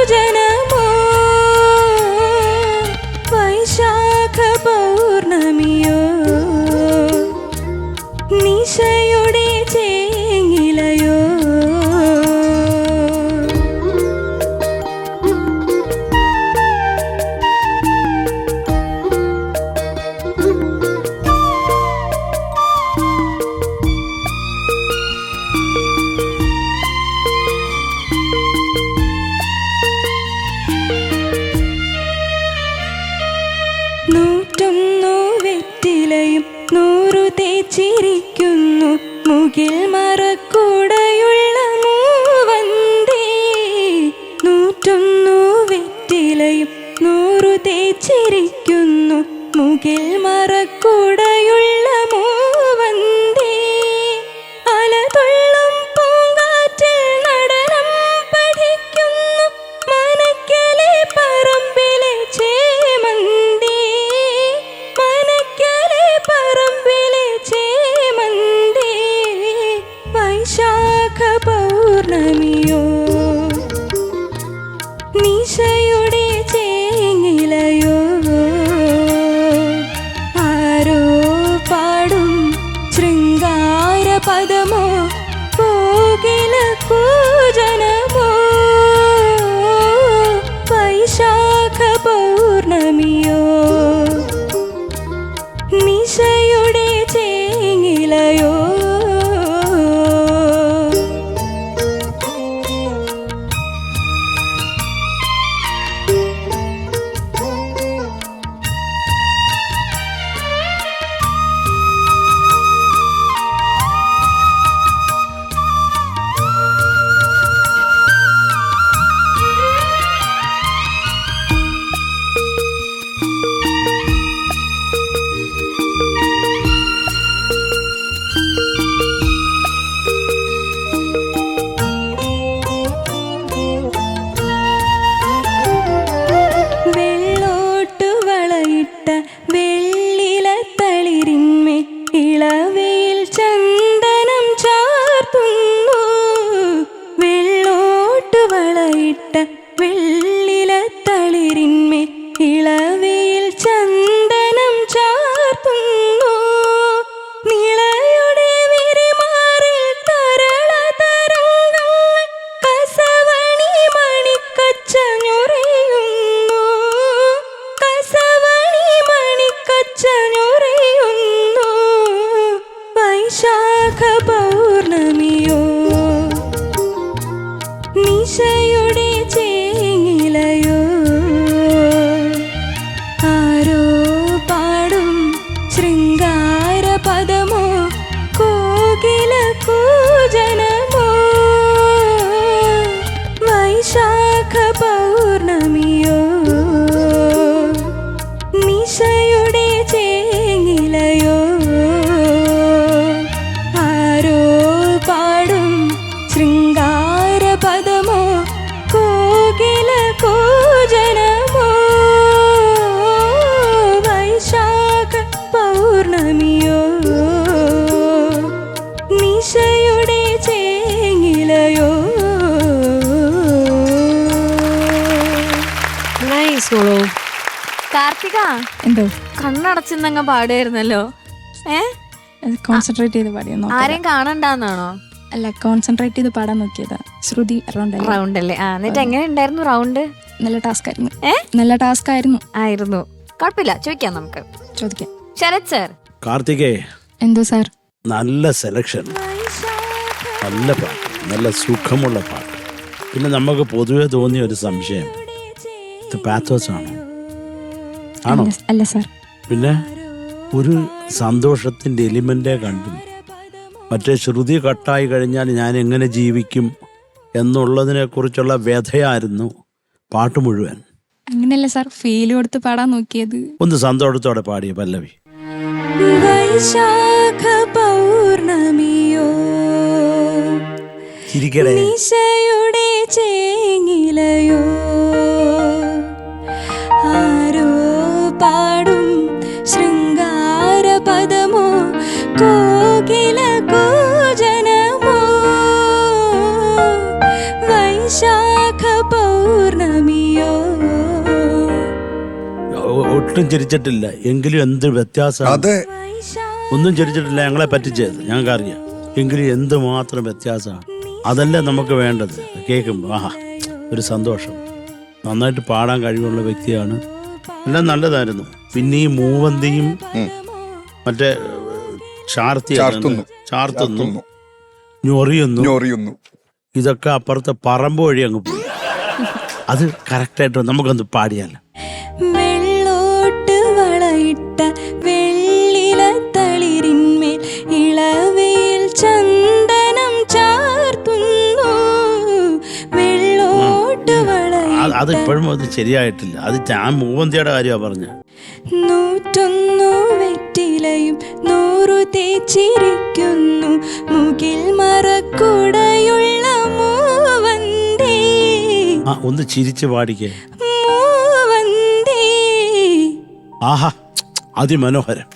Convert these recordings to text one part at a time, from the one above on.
കൂജനമോ വൈശാഖ പൗർണമിയോ നിശയുടെ ചേങ്ങിലയോ നൂറ്റൊന്നു വെറ്റിലയും 100 തേച്ചിരിക്കുന്നു മുകിൽ മറക്കുടയുള്ള മൂവന്തേ. 101 വെറ്റിലയും 100 തേച്ചിരിക്കുന്നു മുകിൽ മറക്കുടയുള്ള മൂവന്തേ. അലതുള്ളും പൂങ്കാറ്റിൽ നടനം പഠിക്കുന്നു മനക്കലെ പറമ്പിലെ ചേമന്തി. മനക്കലെ പറമ്പിലെ ചേമന്തി വൈശാഖ പൗർണമിയോ നിശയുടെ ചേങ്ങിലയോ ആരോ പാടും ശൃംഗാര പദമോ കോകില കൂജനമോ വൈശാഖ പൗർണമിയോ നിശയുടെ ചേങ്ങിലയോ വെള്ളിലത്തളിരിന്മേ ഇളവയിൽ ചന്ദനം ചാർത്തുന്നു. വെള്ളോട്ട് വളയിട്ട വെള്ളിലത്തളിരിന്മേ ഇളവയിൽ ചന്ദനം ചാർത്തുന്നു. നിളയുടെ വിരിമാറിൽ തരള തരംഗങ്ങൾ കസവണി മണിക്കച്ച ഞൊറിയുന്നു. കസവണി മണിക്കച്ച ഞൊറിയുന്നു വൈശാഖ പൗർണമിയോ നിശയുടെ ചേങ്ങിലയോ ആരോ പാടും ശൃംഗാര പദമോ കോകില കൂജനമോ വൈശാഖ പൗർണമിയോ നിശയുടെ ചേങ്ങിലയോ ആരോ പാടും ശൃംഗാര പദമോ കോകില കൂജനമോ വൈശാഖ പൗർണമിയോ നിശയുടെ ചേങ്ങിലയോ. കാർത്തിക എന്തോ കണ്ണടച്ചിന്നങ്ങ് പാടുമായിരുന്നല്ലോ. കോൺസെൻട്രേറ്റ് ചെയ്ത് പാടിയോ? ആരെയും കാണണ്ടാന്നാണോ? അല്ല, കോൺസെൻട്രേറ്റ് ചെയ്ത് പാടാൻ നോക്കിയതാ. ശ്രുതി റൗണ്ട് അല്ലേ? എന്നിട്ട് എങ്ങനെ ഉണ്ടായിരുന്നു റൗണ്ട്? നല്ല ടാസ്ക് ആയിരുന്നു. നല്ല ടാസ്ക് ആയിരുന്നു. കുഴപ്പമില്ല, ചോദിക്കാം, നമുക്ക് ചോദിക്കാം. ശരത് സർ. കാർത്തികേ, എന്തോ സാർ? നല്ല സെലക്ഷൻ, നല്ല പാട്ട്, നല്ല സുഖമുള്ള പാട്ട്. പിന്നെ നമുക്ക് പൊതുവെ തോന്നിയ ഒരു സംശയം, ഇത് പാത്തോസ് ആണോ? ആണോ? അല്ല സാർ. പിന്നെ ഒരു സന്തോഷത്തിൻ്റെ എലിമെൻ്റേ കണ്ടു. മറ്റേ ശ്രുതി കട്ടായി കഴിഞ്ഞാൽ ഞാൻ എങ്ങനെ ജീവിക്കും എന്നുള്ളതിനെ കുറിച്ചുള്ള വ്യഥയായിരുന്നു പാട്ട് മുഴുവൻ. അങ്ങനെയല്ല സാർ, ഫീൽ കൊടുത്ത് പാടാൻ നോക്കിയത്. ഒന്ന് സന്തോഷത്തോടെ പാടിയ പല്ലവി. വൈശാഖ പൗർണമിയോ നിശയുടെ ചേങ്ങിലയോ ആരോ പാടും ശൃംഗാര പദമോ കോകില കൂജനമോ വൈശാഖ പൗർണമി ഒട്ടും ചിരിച്ചിട്ടില്ല, എങ്കിലും എന്ത് വ്യത്യാസം. അതെ, ഒന്നും ചിരിച്ചിട്ടില്ല, ഞങ്ങളെ പറ്റിച്ചത് ഞങ്ങൾക്കറിയാം. എങ്കിലും എന്ത് മാത്രം വ്യത്യാസമാണ്. അതല്ലേ നമുക്ക് വേണ്ടത്. കേൾക്കുമ്പോൾ ആഹാ ഒരു സന്തോഷം. നന്നായിട്ട് പാടാൻ കഴിവുള്ള വ്യക്തിയാണ്. എല്ലാം നല്ലതായിരുന്നു. പിന്നെ ഈ മൂവന്തിയും മറ്റേ ചാർത്തുന്നു, ഞൊറിയുന്നു, ഇതൊക്കെ അപ്പുറത്തെ പറമ്പ് വഴി അങ്ങ് പോയി. അത് കറക്റ്റായിട്ട് നമുക്കൊന്ന് പാടിയാലോ. വെള്ളോട്ട് വളയിട്ട വെള്ളില തളിരിന്മേൽ ഇളവയിൽ ചന്ദനം ചാർത്തുന്നു. വെള്ളോട്ട് അത് ഇപ്പോഴും അത് ശരിയായിട്ടില്ല. അത് ഞാൻ മൂവന്തിയുടെ കാര്യമാണ് പറഞ്ഞത്. 101 വെറ്റിലയും 100 തേച്ചിരിക്കുന്നു മുകിൽ മറക്കുടയുള്ള മൂവന്തേ. ഒന്ന് ചിരിച്ച് പാടിക്കേ. മൂവന്തേ. ആഹാ അതിമനോഹരം.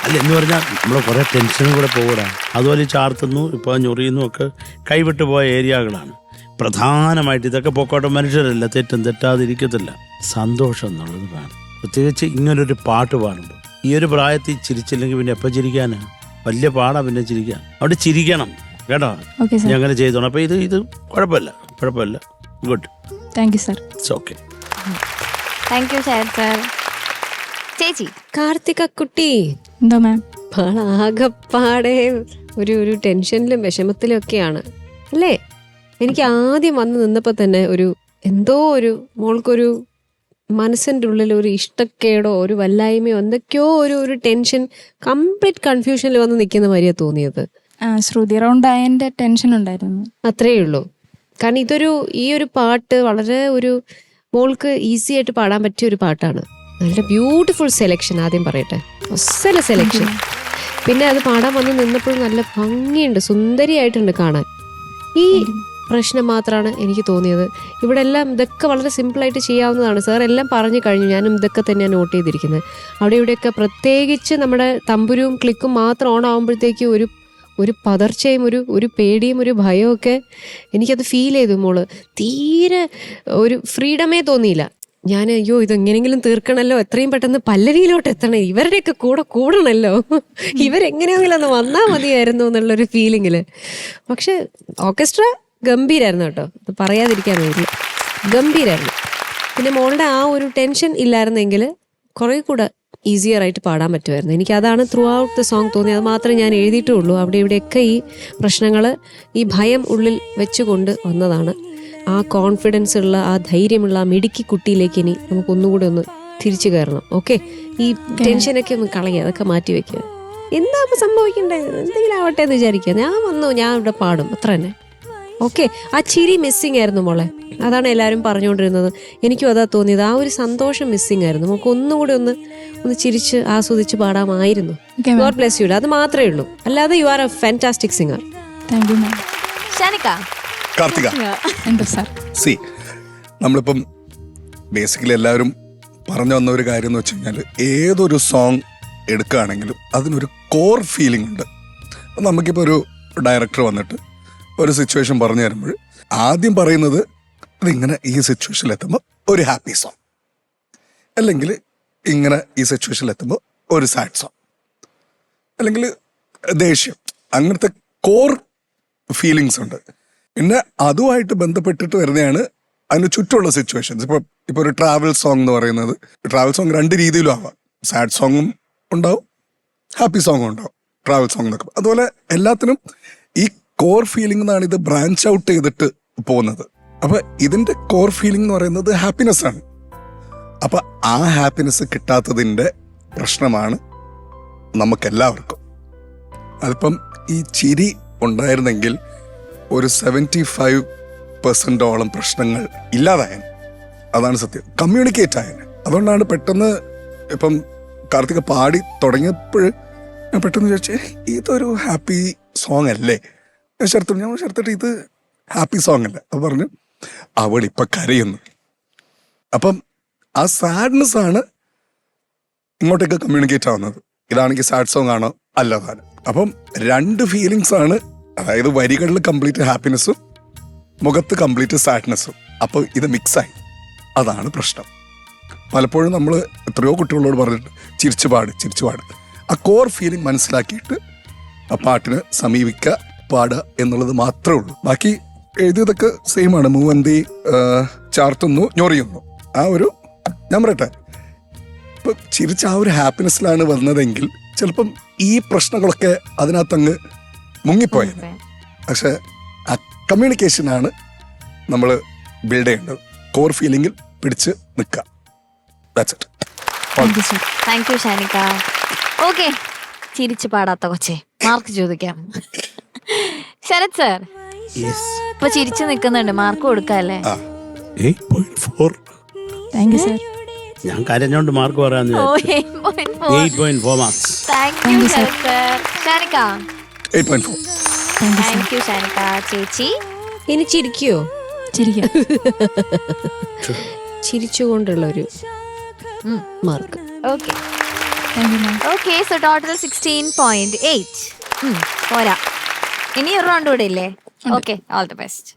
അല്ല എന്ന് പറഞ്ഞാൽ നമ്മളെ കുറെ ടെൻഷനും കൂടെ പോകൂടാ. അതുപോലെ ചാർത്തുന്നു, ഇപ്പൊ ഞൊറിയുന്നു ഒക്കെ കൈവിട്ടു പോയ ഏരിയകളാണ്. പ്രധാനമായിട്ട് ഇതൊക്കെ പൊക്കോട്ടെ, മനുഷ്യരല്ല, തെറ്റാതിരിക്കത്തില്ല. സന്തോഷം എന്നുള്ളത് വേണം. പ്രത്യേകിച്ച് ഇങ്ങനൊരു പാട്ട് പാടുമ്പോൾ. ഈ ഒരു പ്രായത്തിൽ ചിരിച്ചില്ലെങ്കിൽ പിന്നെ എപ്പോൾ ചിരിക്കാനാ? വലിയ പാടാ പിന്നെ ചിരിക്കാൻ. അവിടെ ചിരിക്കണം കേട്ടോ. ഞാൻ അങ്ങനെ ചെയ്തോണം. അപ്പൊ ഇത് കുഴപ്പമില്ല. Good. Thank you sir. It's okay. Thank you sir. ചേച്ചി കാർത്തിക കുട്ടി, എന്തോ മാം? ആകെപ്പാടെ ഒരു ടെൻഷനിലും വിഷമത്തിലും ഒക്കെയാണ് അല്ലേ? എനിക്ക് ആദ്യം വന്ന് നിന്നപ്പോൾ തന്നെ ഒരു മോൾക്കൊരു മനസ്സിൻ്റെ ഉള്ളിൽ ഒരു ഇഷ്ടക്കേടോ ഒരു വല്ലായ്മയോ എന്തൊക്കെയോ ഒരു ടെൻഷൻ, കംപ്ലീറ്റ് കൺഫ്യൂഷനിൽ വന്ന് നിൽക്കുന്ന മാതിരിയാണ് തോന്നിയത്. ശ്രുതി റൗണ്ട് ആയതിന്റെ ടെൻഷൻ ഉണ്ടായിരുന്നു. അത്രയേ ഉള്ളൂ. കാരണം ഈ ഒരു പാട്ട് വളരെ മോൾക്ക് ഈസി ആയിട്ട് പാടാൻ പറ്റിയ ഒരു പാട്ടാണ്. നല്ല ബ്യൂട്ടിഫുൾ സെലക്ഷൻ, ആദ്യം പറയട്ടെ, അസല സെലക്ഷൻ. പിന്നെ അത് പാടാൻ വന്ന് നിന്നപ്പോഴും നല്ല ഭംഗിയുണ്ട്, സുന്ദരിയായിട്ടുണ്ട് കാണാൻ. ഈ പ്രശ്നം മാത്രമാണ് എനിക്ക് തോന്നിയത്. ഇവിടെ എല്ലാം ഇതൊക്കെ വളരെ സിമ്പിളായിട്ട് ചെയ്യാവുന്നതാണ്. സാർ എല്ലാം പറഞ്ഞു കഴിഞ്ഞു. ഞാനും ഇതൊക്കെ തന്നെയാണ് നോട്ട് ചെയ്തിരിക്കുന്നത്. അവിടെ ഇവിടെയൊക്കെ പ്രത്യേകിച്ച് നമ്മുടെ തമ്പുരും ക്ലിക്കും മാത്രം ഓൺ ആകുമ്പോഴത്തേക്ക് ഒരു പതർച്ചയും ഒരു പേടിയും ഒരു ഭയവും ഒക്കെ എനിക്കത് ഫീൽ ചെയ്തു. മോള് തീരെ ഒരു ഫ്രീഡമേ തോന്നിയില്ല. ഞാൻ ഇതെങ്ങനെയെങ്കിലും തീർക്കണമല്ലോ, എത്രയും പെട്ടെന്ന് പല്ലവിയിലോട്ട് എത്തണം, ഇവരുടെയൊക്കെ കൂടണമല്ലോ, ഇവരെങ്ങനെയെങ്കിലും ഒന്ന് വന്നാൽ മതിയായിരുന്നു എന്നുള്ളൊരു ഫീലിങ്ങിൽ. പക്ഷെ ഓർക്കസ്ട്ര ഗംഭീരായിരുന്നു കേട്ടോ, അത് പറയാതിരിക്കാൻ വരില്ല, ഗംഭീരായിരുന്നു. പിന്നെ മോളുടെ ആ ഒരു ടെൻഷൻ ഇല്ലായിരുന്നെങ്കിൽ കുറേ കൂടെ ഈസിയർ ആയിട്ട് പാടാൻ പറ്റുമായിരുന്നു. എനിക്കതാണ് ത്രൂ ഔട്ട് ദ സോങ് തോന്നിയത്. അത് മാത്രമേ ഞാൻ എഴുതിയിട്ടുള്ളൂ. അവിടെ ഇവിടെയൊക്കെ ഈ പ്രശ്നങ്ങൾ, ഈ ഭയം ഉള്ളിൽ വെച്ചുകൊണ്ട് വന്നതാണ്. ആ കോൺഫിഡൻസ് ഉള്ള, ആ ധൈര്യമുള്ള, ആ മിടുക്കി കുട്ടിയിലേക്ക് ഇനി നമുക്കൊന്നുകൂടെ ഒന്ന് തിരിച്ചു കയറണം. ഓക്കെ, ഈ ടെൻഷനൊക്കെ ഒന്ന് കളയുക, അതൊക്കെ മാറ്റി വെക്കുക. എന്താ ഇപ്പം സംഭവിക്കേണ്ടത്, എന്തെങ്കിലും ആവട്ടെ എന്ന് വിചാരിക്കുക. ഞാൻ ഇവിടെ പാടും, അത്ര തന്നെ. ഓക്കെ, ആ ചിരി മിസ്സിങ് ആയിരുന്നു മോളെ. അതാണ് എല്ലാവരും പറഞ്ഞുകൊണ്ടിരുന്നത്. എനിക്കും അതാ തോന്നിയത്. ആ ഒരു സന്തോഷം മിസ്സിങ് ആയിരുന്നു. നമുക്ക് ഒന്നുകൂടി ഒന്ന് ചിരിച്ച് ആസ്വദിച്ച് പാടാമായിരുന്നു. God bless you. അത് മാത്രമേ ഉള്ളൂ. അല്ലാതെ you are a fantastic singer. Thank you ma'am. Shanika. Karthika, എന്തോ സാർ? നമ്മളിപ്പം ബേസിക്കലി എല്ലാവരും പറഞ്ഞു വന്ന ഒരു കാര്യം എന്ന് വെച്ച് കഴിഞ്ഞാൽ, ഏതൊരു സോങ് എടുക്കുകയാണെങ്കിലും അതിനൊരു കോർ ഫീലിംഗ് ഉണ്ട്. നമുക്കിപ്പോൾ ഒരു ഡയറക്ടർ വന്നിട്ട് ഒരു സിറ്റുവേഷൻ പറഞ്ഞു തരുമ്പോൾ ആദ്യം പറയുന്നത് ഇതിങ്ങനെ ഈ സിറ്റുവേഷനിൽ എത്തുമ്പോൾ ഒരു ഹാപ്പി സോങ്, അല്ലെങ്കിൽ ഇങ്ങനെ ഈ സിറ്റുവേഷനിൽ എത്തുമ്പോൾ ഒരു സാഡ് സോങ്, അല്ലെങ്കിൽ ദേഷ്യം, അങ്ങനത്തെ കോർ ഫീലിങ്സ് ഉണ്ട്. പിന്നെ അതുമായിട്ട് ബന്ധപ്പെട്ടിട്ട് വരുന്നതാണ് അതിന് ചുറ്റുമുള്ള സിറ്റുവേഷൻസ്. ഇപ്പോൾ ഒരു ട്രാവൽ സോങ് എന്ന് പറയുന്നത്, ട്രാവൽ സോങ് രണ്ട് രീതിയിലും ആവാം. സാഡ് സോങ്ങും ഉണ്ടാവും, ഹാപ്പി സോങ്ങും ഉണ്ടാവും ട്രാവൽ സോങ് എന്നൊക്കെ. അതുപോലെ എല്ലാത്തിനും ഈ കോർ ഫീലിംഗ് എന്നാണ് ഇത് ബ്രാഞ്ച് ഔട്ട് ചെയ്തിട്ട് പോകുന്നത്. അപ്പൊ ഇതിന്റെ കോർ ഫീലിംഗ് എന്ന് പറയുന്നത് ഹാപ്പിനെസ് ആണ്. അപ്പൊ ആ ഹാപ്പിനെസ് കിട്ടാത്തതിന്റെ പ്രശ്നമാണ് നമുക്കെല്ലാവർക്കും. അതിപ്പം ഈ ചിരി ഉണ്ടായിരുന്നെങ്കിൽ ഒരു 75% പ്രശ്നങ്ങൾ ഇല്ലാതായൻ. അതാണ് സത്യം. കമ്മ്യൂണിക്കേറ്റ് ആയന്. അതുകൊണ്ടാണ് പെട്ടെന്ന് ഇപ്പം കാർത്തിക പാടി തുടങ്ങിയപ്പോൾ ഞാൻ പെട്ടെന്ന് ചോദിച്ചേ, ഇതൊരു ഹാപ്പി സോങ് അല്ലേ? ഞാൻ ചേർത്തിട്ട് ഇത് ഹാപ്പി സോങ് അല്ലേ? അത് പറഞ്ഞു അവളിപ്പൊ കരയുന്നു. അപ്പം ആ സാഡ്നെസ് ആണ് ഇങ്ങോട്ടേക്ക് കമ്മ്യൂണിക്കേറ്റ് ആവുന്നത്. ഇതാണെങ്കിൽ സാഡ് സോങ് ആണോ? അല്ലതാണ്. അപ്പം രണ്ട് ഫീലിങ്സ് ആണ്. അതായത് വരികളിൽ കംപ്ലീറ്റ് ഹാപ്പിനെസ്സും മുഖത്ത് കംപ്ലീറ്റ് സാഡ്നെസ്സും. അപ്പോൾ ഇത് മിക്സായി. അതാണ് പ്രശ്നം. പലപ്പോഴും നമ്മൾ എത്രയോ കുട്ടികളോട് പറഞ്ഞിട്ട് ചിരിച്ചു പാട് ആ കോർ ഫീലിംഗ് മനസ്സിലാക്കിയിട്ട് ആ പാട്ടിന് സമീപിക്കുക, പാടുക എന്നുള്ളത് മാത്രമേ ഉള്ളൂ. ബാക്കി എഴുതിയതൊക്കെ സെയിമാണ്. മൂവന്തി, ചാർത്തുന്നു, ഞൊറിയുന്നു. ആ ഒരു ഞാൻ പറയട്ടെ, ഇപ്പൊ ചിരിച്ച ആ ഒരു ഹാപ്പിനെസ്സിലാണ് വന്നതെങ്കിൽ ചിലപ്പം ഈ പ്രശ്നങ്ങളൊക്കെ അതിനകത്തങ്ങ് മുങ്ങിപ്പോയത്. പക്ഷെ ആ കമ്മ്യൂണിക്കേഷനാണ് നമ്മൾ ബിൽഡ് ചെയ്യേണ്ടത്. കോർ ഫീലിംഗിൽ പിടിച്ച് നിൽക്കുക. That's it. Thank you sir. Thank you Shanika. Okay, ചിരിച്ചു പാടാത്ത കൊച്ചെ മാർക്ക് ചോദിക്കാം. ശരത് സർ ഇപ്പൊ ചിരിച്ചു നിൽക്കുന്നുണ്ട്, മാർക്ക് കൊടുക്കല്ലേ? 8.4. Thank you sir. ഞാൻ കരഞ്ഞോണ്ട് മാർക്ക് പറയാന്ന് 8.4 marks. Thank you Sharath sir. Shanika 8.4. Thank you Shanika ചേച്ചി. ഇനി ചിരിക്കുവോ? ചിരിക്കാം. ചിരിച്ചുകൊണ്ടുള്ള ഒരു mark. Okay thank you ma'am. Okay, so total 16.8. പോരാ, ഇനി ഒരു റൗണ്ട് കൂടെ ഇല്ലേ? Okay, all the best.